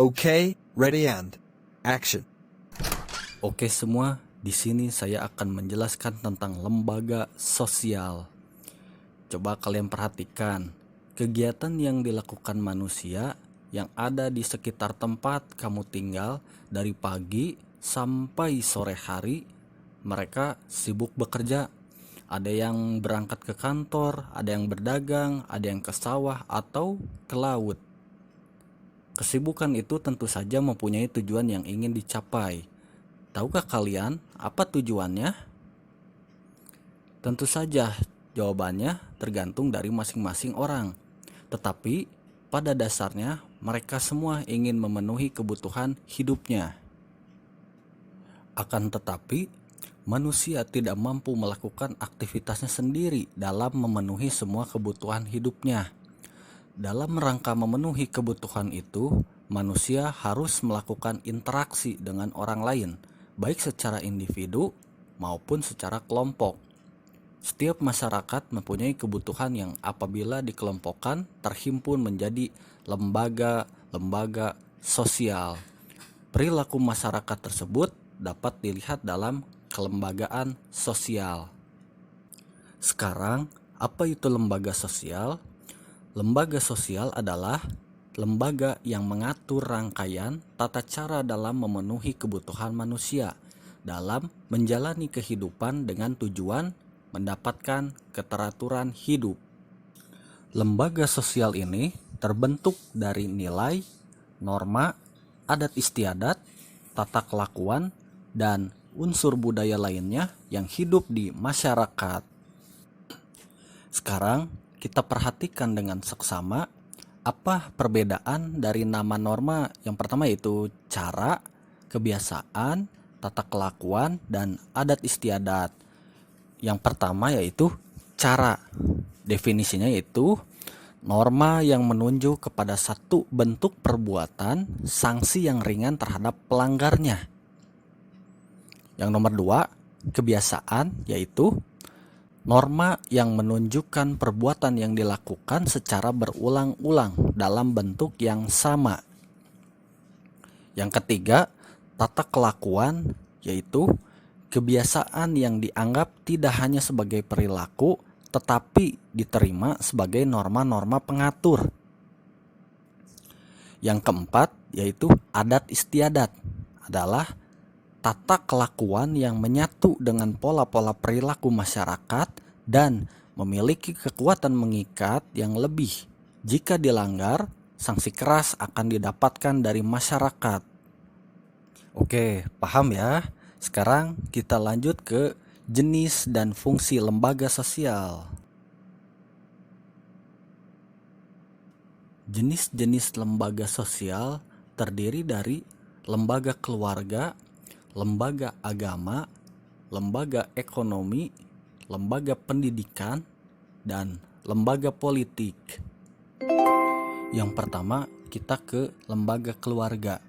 Okay, ready and action. Oke semua, di sini saya akan menjelaskan tentang lembaga sosial. Coba kalian perhatikan, kegiatan yang dilakukan manusia yang ada di sekitar tempat kamu tinggal dari pagi sampai sore hari, mereka sibuk bekerja. Ada yang berangkat ke kantor, ada yang berdagang, ada yang ke sawah atau ke laut. Kesibukan itu tentu saja mempunyai tujuan yang ingin dicapai. Tahukah kalian apa tujuannya? Tentu saja jawabannya tergantung dari masing-masing orang. Tetapi pada dasarnya mereka semua ingin memenuhi kebutuhan hidupnya. Akan tetapi manusia tidak mampu melakukan aktivitasnya sendiri dalam memenuhi semua kebutuhan hidupnya. Dalam rangka memenuhi kebutuhan itu, manusia harus melakukan interaksi dengan orang lain, baik secara individu maupun secara kelompok. Setiap masyarakat mempunyai kebutuhan yang apabila dikelompokkan terhimpun menjadi lembaga-lembaga sosial. Perilaku masyarakat tersebut dapat dilihat dalam kelembagaan sosial. Sekarang, apa itu lembaga sosial? Lembaga sosial adalah lembaga yang mengatur rangkaian tata cara dalam memenuhi kebutuhan manusia dalam menjalani kehidupan dengan tujuan mendapatkan keteraturan hidup. Lembaga sosial ini terbentuk dari nilai, norma, adat istiadat, tata kelakuan, dan unsur budaya lainnya yang hidup di masyarakat. Sekarang kita perhatikan dengan seksama apa perbedaan dari nama norma. Yang pertama yaitu cara, kebiasaan, tata kelakuan, dan adat istiadat. Yang pertama yaitu cara. Definisinya yaitu norma yang menunjuk kepada satu bentuk perbuatan, sanksi yang ringan terhadap pelanggarnya. Yang nomor 2, kebiasaan, yaitu norma yang menunjukkan perbuatan yang dilakukan secara berulang-ulang dalam bentuk yang sama. Yang ketiga, tata kelakuan, yaitu kebiasaan yang dianggap tidak hanya sebagai perilaku, tetapi diterima sebagai norma-norma pengatur. Yang keempat, yaitu adat istiadat, adalah tata kelakuan yang menyatu dengan pola-pola perilaku masyarakat dan memiliki kekuatan mengikat yang lebih. Jika dilanggar, sanksi keras akan didapatkan dari masyarakat. Oke, paham ya? Sekarang kita lanjut ke jenis dan fungsi lembaga sosial. Jenis-jenis lembaga sosial terdiri dari lembaga keluarga, lembaga agama, lembaga ekonomi, lembaga pendidikan, dan lembaga politik. Yang pertama, kita ke lembaga keluarga.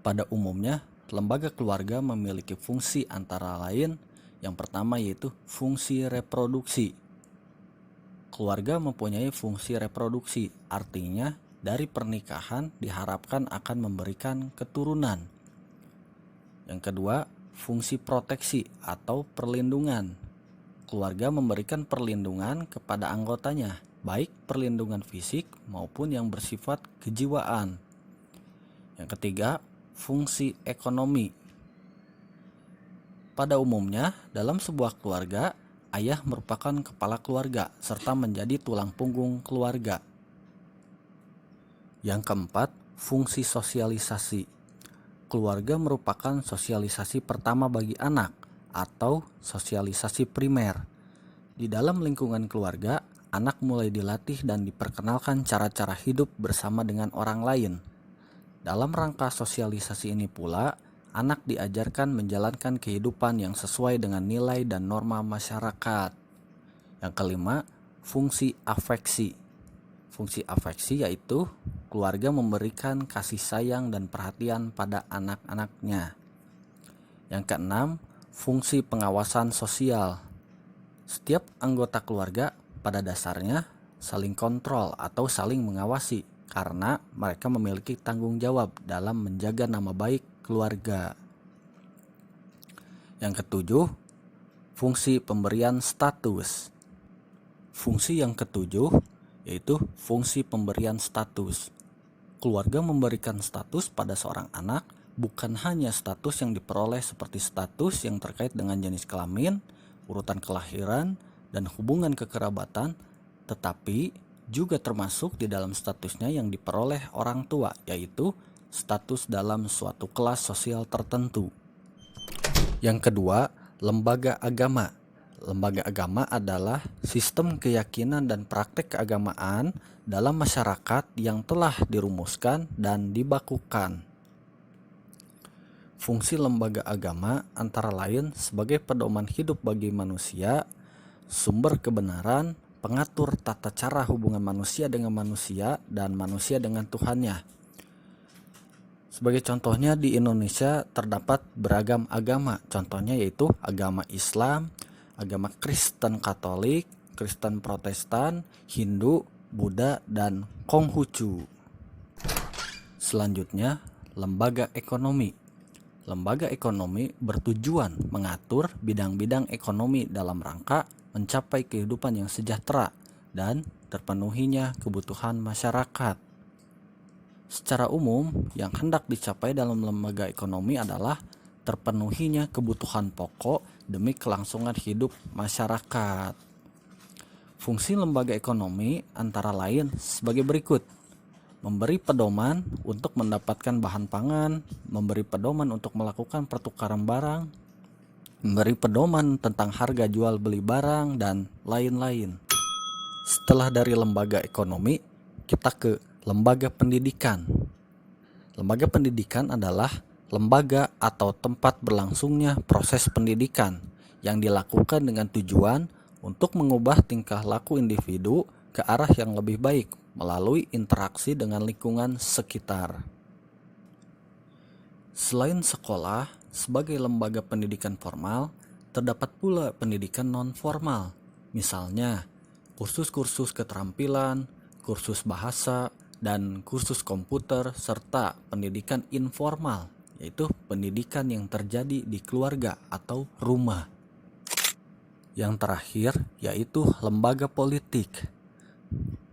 Pada umumnya, lembaga keluarga memiliki fungsi antara lain yang pertama yaitu fungsi reproduksi. Keluarga mempunyai fungsi reproduksi, artinya dari pernikahan diharapkan akan memberikan keturunan. Yang kedua, fungsi proteksi atau perlindungan. Keluarga memberikan perlindungan kepada anggotanya, baik perlindungan fisik maupun yang bersifat kejiwaan. Yang ketiga, fungsi ekonomi. Pada umumnya, dalam sebuah keluarga, ayah merupakan kepala keluarga serta menjadi tulang punggung keluarga. Yang keempat, fungsi sosialisasi. Keluarga merupakan sosialisasi pertama bagi anak atau sosialisasi primer. Di dalam lingkungan keluarga, anak mulai dilatih dan diperkenalkan cara-cara hidup bersama dengan orang lain. Dalam rangka sosialisasi ini pula, anak diajarkan menjalankan kehidupan yang sesuai dengan nilai dan norma masyarakat. Yang kelima, fungsi afeksi. Fungsi afeksi yaitu keluarga memberikan kasih sayang dan perhatian pada anak-anaknya. Yang keenam, fungsi pengawasan sosial. Setiap anggota keluarga pada dasarnya saling kontrol atau saling mengawasi karena mereka memiliki tanggung jawab dalam menjaga nama baik keluarga. Yang ketujuh, fungsi pemberian status. Fungsi yang ketujuh yaitu fungsi pemberian status. Keluarga memberikan status pada seorang anak bukan hanya status yang diperoleh seperti status yang terkait dengan jenis kelamin, urutan kelahiran, dan hubungan kekerabatan, tetapi juga termasuk di dalam statusnya yang diperoleh orang tua, yaitu status dalam suatu kelas sosial tertentu. Yang kedua, lembaga agama. Lembaga agama adalah sistem keyakinan dan praktek keagamaan dalam masyarakat yang telah dirumuskan dan dibakukan. Fungsi lembaga agama antara lain sebagai pedoman hidup bagi manusia, sumber kebenaran, pengatur tata cara hubungan manusia dengan manusia dan manusia dengan Tuhannya. Sebagai contohnya di Indonesia terdapat beragam agama, contohnya yaitu agama Islam, agama Kristen Katolik, Kristen Protestan, Hindu, Buddha, dan Konghucu. Selanjutnya, lembaga ekonomi. Lembaga ekonomi bertujuan mengatur bidang-bidang ekonomi dalam rangka mencapai kehidupan yang sejahtera dan terpenuhinya kebutuhan masyarakat. Secara umum, yang hendak dicapai dalam lembaga ekonomi adalah terpenuhinya kebutuhan pokok demi kelangsungan hidup masyarakat. Fungsi lembaga ekonomi antara lain sebagai berikut: memberi pedoman untuk mendapatkan bahan pangan, memberi pedoman untuk melakukan pertukaran barang, memberi pedoman tentang harga jual beli barang, dan lain-lain. Setelah dari lembaga ekonomi, kita ke lembaga pendidikan. Lembaga pendidikan adalah lembaga atau tempat berlangsungnya proses pendidikan yang dilakukan dengan tujuan untuk mengubah tingkah laku individu ke arah yang lebih baik melalui interaksi dengan lingkungan sekitar. Selain sekolah sebagai lembaga pendidikan formal, terdapat pula pendidikan non-formal, misalnya kursus-kursus keterampilan, kursus bahasa, dan kursus komputer, serta pendidikan informal, yaitu pendidikan yang terjadi di keluarga atau rumah. Yang terakhir yaitu lembaga politik,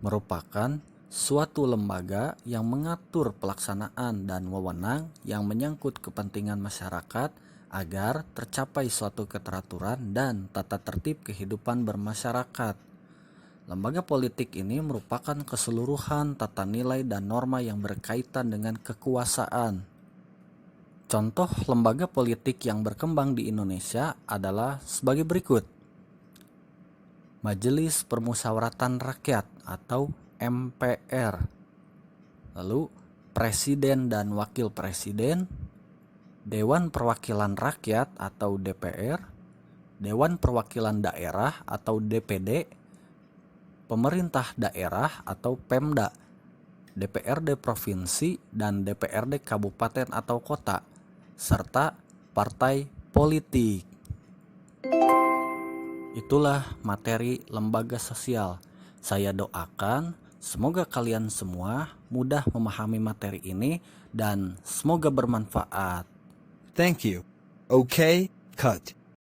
merupakan suatu lembaga yang mengatur pelaksanaan dan wewenang yang menyangkut kepentingan masyarakat agar tercapai suatu keteraturan dan tata tertib kehidupan bermasyarakat. Lembaga politik ini merupakan keseluruhan tata nilai dan norma yang berkaitan dengan kekuasaan. Contoh lembaga politik yang berkembang di Indonesia adalah sebagai berikut: Majelis Permusyawaratan Rakyat atau MPR, lalu Presiden dan Wakil Presiden, Dewan Perwakilan Rakyat atau DPR, Dewan Perwakilan Daerah atau DPD, Pemerintah Daerah atau Pemda, DPRD Provinsi dan DPRD Kabupaten atau Kota, serta partai politik. Itulah materi lembaga sosial. Saya doakan semoga kalian semua mudah memahami materi ini dan semoga bermanfaat. Thank you. Okay, cut.